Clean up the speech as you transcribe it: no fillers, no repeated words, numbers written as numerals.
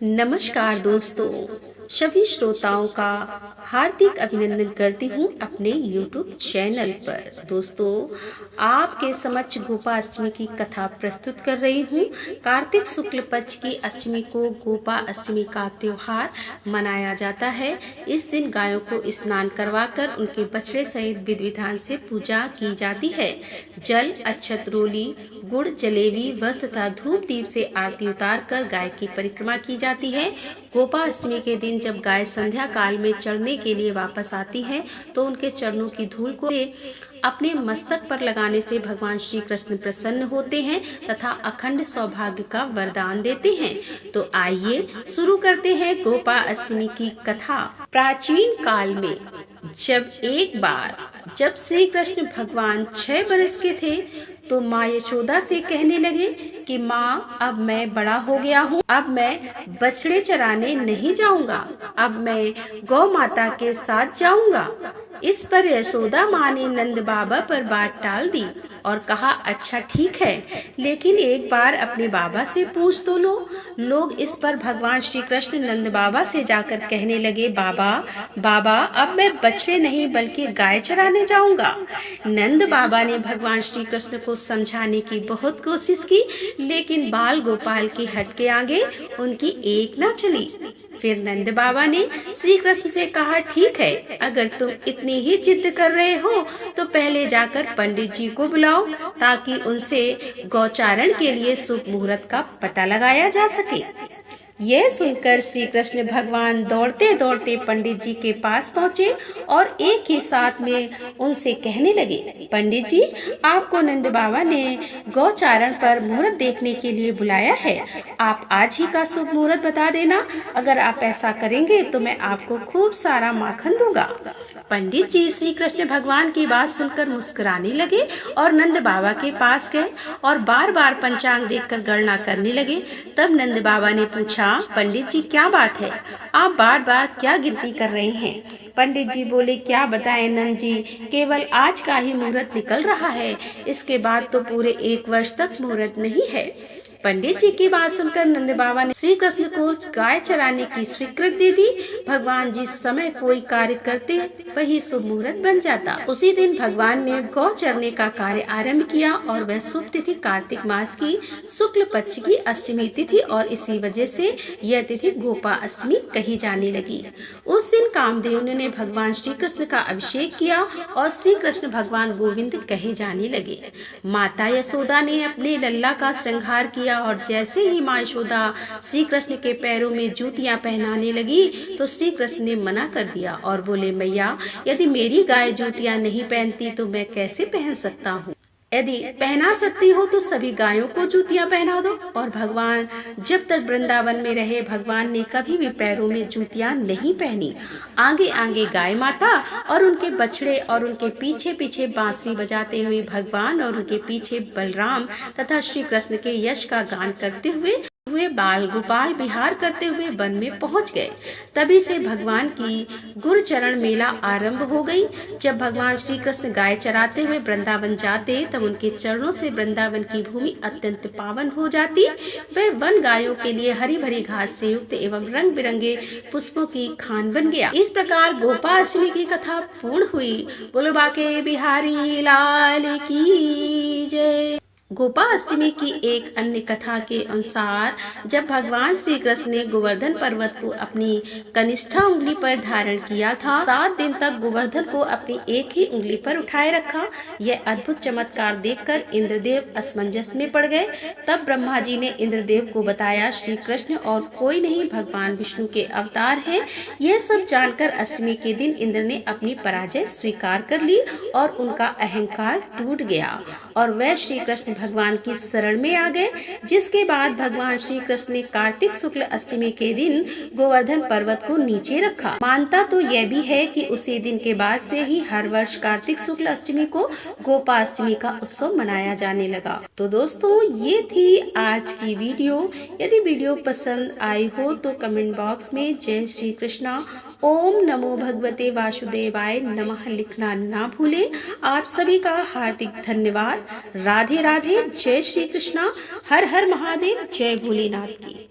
नमस्कार दोस्तों, सभी श्रोताओं का हार्दिक अभिनंदन करती हूँ अपने YouTube चैनल पर। दोस्तों, आपके समक्ष गोपाष्टमी की कथा प्रस्तुत कर रही हूँ। कार्तिक शुक्ल पक्ष की अष्टमी को गोपाष्टमी का त्योहार मनाया जाता है। इस दिन गायों को स्नान करवाकर उनके बछड़े सहित विधि विधान से पूजा की जाती है। जल, अक्षत, रोली, गुड़, जलेबी, वस्त्र तथा धूप दीप से आरती उतार कर गाय की परिक्रमा की जाती है। गोपाष्टमी के दिन जब गाय संध्या काल में चढ़ने के लिए वापस आती है तो उनके चरणों की धूल को अपने मस्तक पर लगाने से भगवान श्री कृष्ण प्रसन्न होते हैं तथा अखंड सौभाग्य का वरदान देते हैं। तो आइए शुरू करते हैं गोपाष्टमी की कथा। प्राचीन काल में जब श्री कृष्ण भगवान 6 वर्ष के थे तो माँ यशोदा से कहने लगे कि माँ, अब मैं बड़ा हो गया हूँ, अब मैं बछड़े चराने नहीं जाऊंगा, अब मैं गौ माता के साथ जाऊंगा। इस पर यशोदा माँ ने नंद बाबा पर बात टाल दी और कहा, अच्छा ठीक है, लेकिन एक बार अपने बाबा से पूछ तो लो। लोग इस पर भगवान श्री कृष्ण नंद बाबा से जाकर कहने लगे, बाबा अब मैं बछड़े नहीं बल्कि गाय चराने जाऊंगा। नंद बाबा ने भगवान श्री कृष्ण को समझाने की बहुत कोशिश की, लेकिन बाल गोपाल की हट के आगे उनकी एक न चली। फिर नंद बाबा ने श्री कृष्ण से कहा, ठीक है, अगर तुम इतनी ही जिद कर रहे हो तो पहले जाकर पंडित जी को बुलाओ ताकि उनसे गौचारण के लिए शुभ मुहूर्त का पता लगाया जा सके। यह सुनकर श्री कृष्ण भगवान दौड़ते दौड़ते पंडित जी के पास पहुँचे और एक ही साथ में उनसे कहने लगे, पंडित जी, आपको नंद बाबा ने गौचारण पर मुहूर्त देखने के लिए बुलाया है। आप आज ही का शुभ मुहूर्त बता देना। अगर आप ऐसा करेंगे तो मैं आपको खूब सारा माखन दूंगा। पंडित जी श्री कृष्ण भगवान की बात सुनकर मुस्कुराने लगे और नंद बाबा के पास गए और बार बार पंचांग देखकर गणना करने लगे। तब नंद बाबा ने पूछा, पंडित जी क्या बात है, आप बार बार क्या गिनती कर रहे हैं? पंडित जी बोले, क्या बताएं नंद जी, केवल आज का ही मुहूर्त निकल रहा है, इसके बाद तो पूरे 1 वर्ष तक मुहूर्त नहीं है। पंडित जी की बात सुनकर नंद बाबा ने श्री कृष्ण को गाय चराने की स्वीकृति दे दी। भगवान जिस समय कोई कार्य करते वही शुभ मुहूर्त बन जाता। उसी दिन भगवान ने गौ चरने का कार्य आरंभ किया और वह शुभ तिथि कार्तिक मास की शुक्ल पक्ष की अष्टमी तिथि और इसी वजह से यह तिथि गोपाष्टमी कही जाने लगी। उस दिन कामदेव ने भगवान श्री कृष्ण का अभिषेक किया और श्री कृष्ण भगवान गोविंद कहे जाने लगे। माता यशोदा ने अपने लल्ला का श्रृंगार किया और जैसे ही माँ यशोदा श्री कृष्ण के पैरों में जूतियां पहनाने लगी तो श्री कृष्ण ने मना कर दिया और बोले, मैया, यदि मेरी गाय जूतियां नहीं पहनती तो मैं कैसे पहन सकता हूँ? यदि पहना सकती हो तो सभी गायों को जूतियां पहना दो। और भगवान जब तक वृंदावन में रहे भगवान ने कभी भी पैरों में जूतियां नहीं पहनी। आगे आगे गाय माता और उनके बछड़े और उनके पीछे पीछे बांसुरी बजाते हुए भगवान और उनके पीछे बलराम तथा श्री कृष्ण के यश का गान करते हुए बाल गोपाल विहार करते हुए वन में पहुंच गए। तभी से भगवान की गुरचरण मेला आरंभ हो गई। जब भगवान श्री कृष्ण गाय चराते हुए वृंदावन जाते तब उनके चरणों से वृंदावन की भूमि अत्यंत पावन हो जाती। वह वन गायों के लिए हरी भरी घास से युक्त एवं रंग बिरंगे पुष्पों की खान बन गया। इस प्रकार गोपाष्टमी की कथा पूर्ण हुई। बोलो बाके बिहारी लाल की जय। गोपाष्टमी की एक अन्य कथा के अनुसार जब भगवान श्री कृष्ण ने गोवर्धन पर्वत को अपनी कनिष्ठा उंगली पर धारण किया था, 7 दिन तक गोवर्धन को अपनी एक ही उंगली पर उठाए रखा। यह अद्भुत चमत्कार देखकर इंद्रदेव असमंजस में पड़ गए। तब ब्रह्मा जी ने इंद्रदेव को बताया, श्री कृष्ण और कोई नहीं भगवान विष्णु के अवतार हैं। यह सब जानकर अष्टमी के दिन इंद्र ने अपनी पराजय स्वीकार कर ली और उनका अहंकार टूट गया और वह श्री कृष्ण भगवान की शरण में आ गए। जिसके बाद भगवान श्री कृष्ण ने कार्तिक शुक्ल अष्टमी के दिन गोवर्धन पर्वत को नीचे रखा। मानता तो यह भी है कि उसी दिन के बाद से ही हर वर्ष कार्तिक शुक्ल अष्टमी को गोपाष्टमी का उत्सव मनाया जाने लगा। तो दोस्तों, ये थी आज की वीडियो। यदि वीडियो पसंद आई हो तो कमेंट बॉक्स में जय श्री कृष्णा, ओम नमो भगवते वासुदेवाय नमः लिखना ना भूले। आप सभी का हार्दिक धन्यवाद। राधे राधे, जय श्री कृष्णा, हर हर महादेव, जय भोलेनाथ की।